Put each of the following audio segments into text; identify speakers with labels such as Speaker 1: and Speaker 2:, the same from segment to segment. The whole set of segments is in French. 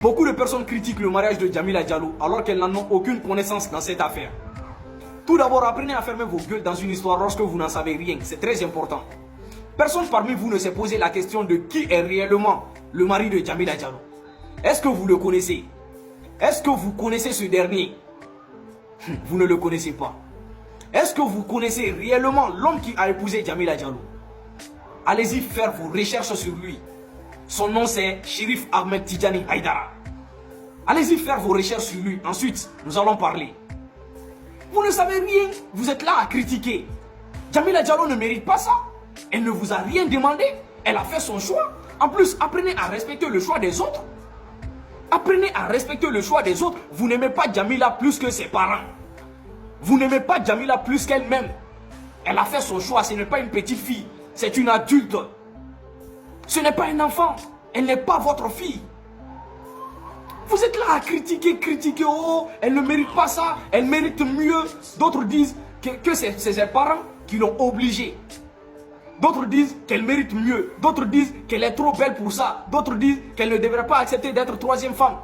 Speaker 1: Beaucoup de personnes critiquent le mariage de Djamila Diallo alors qu'elles n'en ont aucune connaissance dans cette affaire. Tout d'abord, apprenez à fermer vos gueules dans une histoire lorsque vous n'en savez rien. C'est très important. Personne parmi vous ne s'est posé la question de qui est réellement le mari de Djamila Diallo. Est-ce que vous le connaissez? Est-ce que vous connaissez ce dernier? Vous ne le connaissez pas. Est-ce que vous connaissez réellement l'homme qui a épousé Djamila Diallo? Allez-y faire vos recherches sur lui. Son nom c'est Cherif Ahmed Tidjani Haïdara. Allez-y faire vos recherches sur lui. Ensuite, nous allons parler. Vous ne savez rien. Vous êtes là à critiquer. Djamila Diallo ne mérite pas ça. Elle ne vous a rien demandé. Elle a fait son choix. En plus, apprenez à respecter le choix des autres. Apprenez à respecter le choix des autres. Vous n'aimez pas Djamila plus que ses parents. Vous n'aimez pas Djamila plus qu'elle-même. Elle a fait son choix. Ce n'est pas une petite fille. C'est une adulte. Ce n'est pas un enfant. Elle n'est pas votre fille. Vous êtes là à critiquer, oh, elle ne mérite pas ça, elle mérite mieux. D'autres disent que c'est ses parents qui l'ont obligée. D'autres disent qu'elle mérite mieux. D'autres disent qu'elle est trop belle pour ça. D'autres disent qu'elle ne devrait pas accepter d'être troisième femme.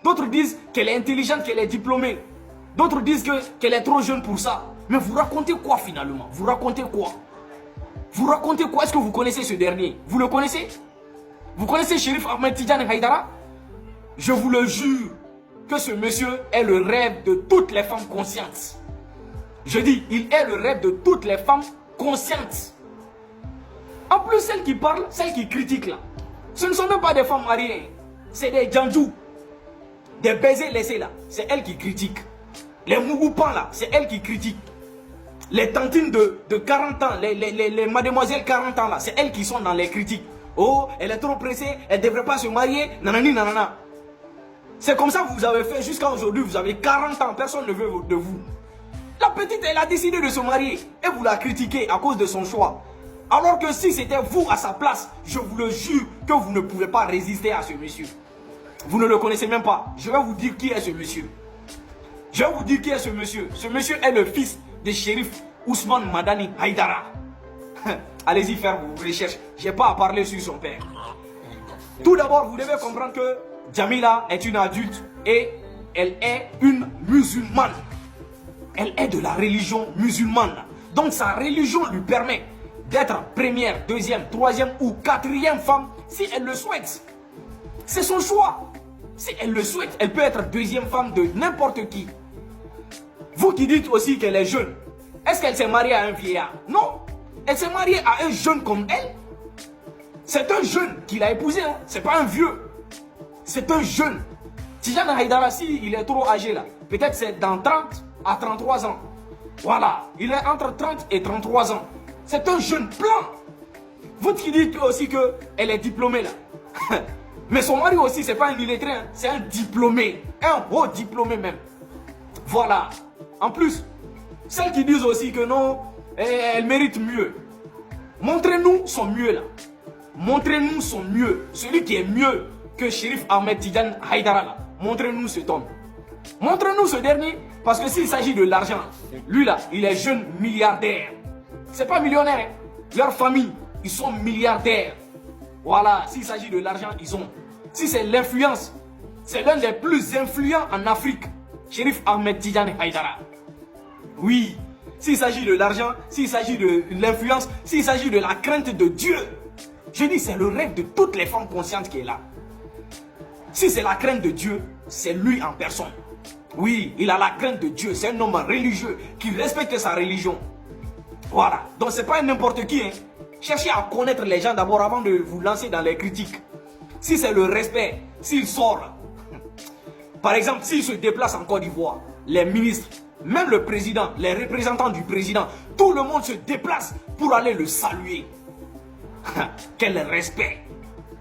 Speaker 1: D'autres disent qu'elle est intelligente, qu'elle est diplômée. D'autres disent qu'elle est trop jeune pour ça. Mais vous racontez quoi finalement? Vous racontez quoi? Vous racontez quoi? Est-ce que vous connaissez ce dernier? Vous le connaissez? Vous connaissez Cherif Ahmed Tidjani Haïdara? Je vous le jure que ce monsieur est le rêve de toutes les femmes conscientes. Je dis, il est le rêve de toutes les femmes conscientes. En plus, celles qui parlent, celles qui critiquent là, ce ne sont même pas des femmes mariées. C'est des djandjous. Des baisers laissés là, c'est elles qui critiquent. Les mougoupans là, c'est elles qui critiquent. Les tantines de 40 ans, les mademoiselles 40 ans là, c'est elles qui sont dans les critiques. Oh, elle est trop pressée, elle ne devrait pas se marier, nanani nanana. C'est comme ça que vous avez fait jusqu'à aujourd'hui, vous avez 40 ans, personne ne veut de vous. La petite, elle a décidé de se marier et vous la critiquez à cause de son choix. Alors que si c'était vous à sa place, je vous le jure que vous ne pouvez pas résister à ce monsieur. Vous ne le connaissez même pas. Je vais vous dire qui est ce monsieur. Je vais vous dire qui est ce monsieur. Ce monsieur est le fils de Cherif Ousmane Madani Haïdara. Allez-y faire vos recherches. Je n'ai pas à parler sur son père. Tout d'abord, vous devez comprendre que Djamila est une adulte et elle est une musulmane. Elle est de la religion musulmane. Donc sa religion lui permet d'être première, deuxième, troisième ou quatrième femme si elle le souhaite. C'est son choix. Si elle le souhaite, elle peut être deuxième femme de n'importe qui. Vous qui dites aussi qu'elle est jeune, est-ce qu'elle s'est mariée à un vieillard? Non. Elle s'est mariée à un jeune comme elle. C'est un jeune qui l'a épousé, hein. C'est pas un vieux. C'est un jeune. Tidjani Haïdara, il est trop âgé là, peut-être c'est dans 30 à 33 ans. Voilà, il est entre 30 et 33 ans. C'est un jeune blanc. Vous qui dites aussi qu'elle est diplômée là. Mais son mari aussi, c'est pas un illettré, hein. C'est un diplômé. Un haut diplômé même. Voilà. En plus, celles qui disent aussi que non, elle mérite mieux. Montrez-nous son mieux là. Montrez-nous son mieux. Celui qui est mieux que Cherif Ahmed Tidjani Haïdara là. Montrez-nous cet homme. Montrez-nous ce dernier. Parce que s'il s'agit de l'argent, lui là, il est jeune milliardaire. C'est pas millionnaire. Hein. Leur famille, ils sont milliardaires. Voilà, s'il s'agit de l'argent, ils ont. Si c'est l'influence, c'est l'un des plus influents en Afrique. Cherif Ahmed Tidjani Haïdara. Oui, s'il s'agit de l'argent, s'il s'agit de l'influence, s'il s'agit de la crainte de Dieu, je dis c'est le rêve de toutes les femmes conscientes qui est là. Si c'est la crainte de Dieu, c'est lui en personne. Oui, il a la crainte de Dieu, c'est un homme religieux qui respecte sa religion. Voilà, donc c'est pas n'importe qui. Hein. Cherchez à connaître les gens d'abord avant de vous lancer dans les critiques. Si c'est le respect, s'il sort, par exemple, s'il se déplace en Côte d'Ivoire, les ministres, même le président, les représentants du président, tout le monde se déplace pour aller le saluer. Quel respect!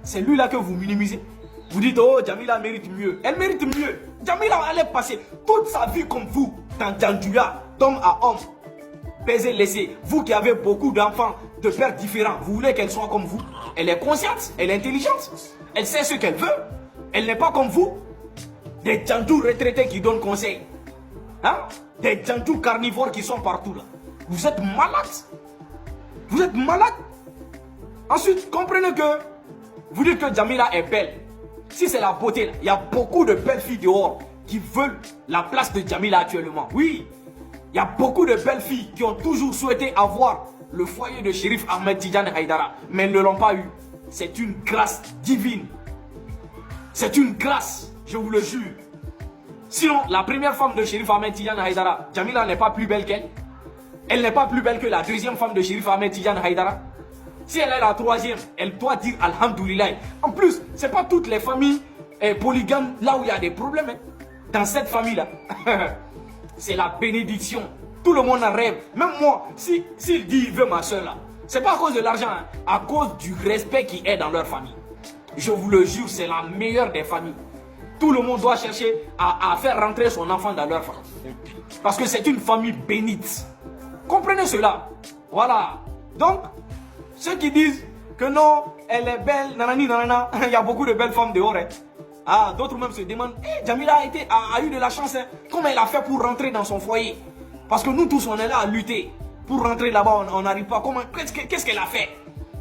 Speaker 1: C'est lui là que vous minimisez. Vous dites, oh, Djamila mérite mieux. Elle mérite mieux. Djamila allait passer toute sa vie comme vous, dans Djandouya, d'homme à homme. Baiser, laisser. Vous qui avez beaucoup d'enfants de pères différents, vous voulez qu'elle soit comme vous? Elle est consciente, elle est intelligente. Elle sait ce qu'elle veut. Elle n'est pas comme vous. Des Djandous retraités qui donnent conseil. Hein? Des Djandous carnivores qui sont partout là. Vous êtes malade. Vous êtes malade. Ensuite, comprenez que vous dites que Djamila est belle. si c'est la beauté, il y a beaucoup de belles filles dehors qui veulent la place de Djamila actuellement. Oui, il y a beaucoup de belles filles qui ont toujours souhaité avoir le foyer de Chérif Ahmed Tidiane Haïdara, mais elles ne l'ont pas eu. C'est une grâce divine. C'est une grâce, je vous le jure. Sinon, la première femme de Chérif Ahmed Tidiane Haïdara, Djamila n'est pas plus belle qu'elle. Elle n'est pas plus belle que la deuxième femme de Chérif Ahmed Tidiane Haïdara. Si elle est la troisième, elle doit dire Alhamdoulilah. En plus, ce n'est pas toutes les familles polygames là où il y a des problèmes. Hein. Dans cette famille-là, c'est la bénédiction. Tout le monde en rêve. Même moi, s'il dit il veut ma soeur là, ce n'est pas à cause de l'argent, hein, à cause du respect qui est dans leur famille. Je vous le jure, c'est la meilleure des familles. Tout le monde doit chercher à faire rentrer son enfant dans leur famille. Parce que c'est une famille bénite. Comprenez cela. Voilà. Donc, ceux qui disent que non, elle est belle, nanani, nanana, il y a beaucoup de belles femmes dehors. Hein. Ah, d'autres même se demandent, Djamila a eu de la chance, hein. Comment elle a fait pour rentrer dans son foyer? Parce que nous tous, on est là à lutter. Pour rentrer là-bas, on n'arrive pas. Qu'est-ce qu'elle a fait?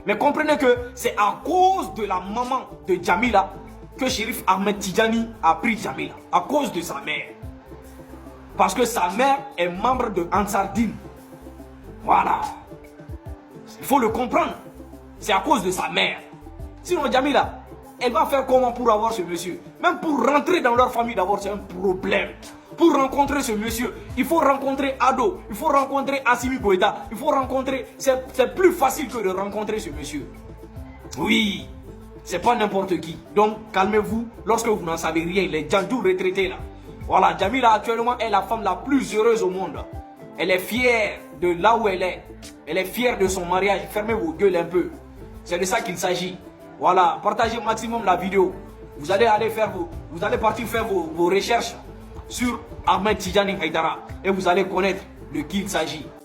Speaker 1: Mais comprenez que c'est à cause de la maman de Djamila que Chérif Ahmed Tidjani a pris Djamila. À cause de sa mère. Parce que sa mère est membre de Ansar Dine. Voilà. Il faut le comprendre. C'est à cause de sa mère. Sinon, Djamila, elle va faire comment pour avoir ce monsieur? Même pour rentrer dans leur famille d'abord, c'est un problème. Pour rencontrer ce monsieur, il faut rencontrer Ado, il faut rencontrer Assimi Goïta, il faut rencontrer... C'est plus facile que de rencontrer ce monsieur. Oui, c'est pas n'importe qui. Donc, calmez-vous lorsque vous n'en savez rien. Les Djandou retraités là. Voilà, Djamila actuellement est la femme la plus heureuse au monde. Elle est fière de là où elle est. Elle est fière de son mariage. Fermez vos gueules un peu. C'est de ça qu'il s'agit. Voilà, partagez au maximum la vidéo. Vous allez partir faire vos recherches sur Ahmed Tidjani Haïdara et vous allez connaître de qui il s'agit.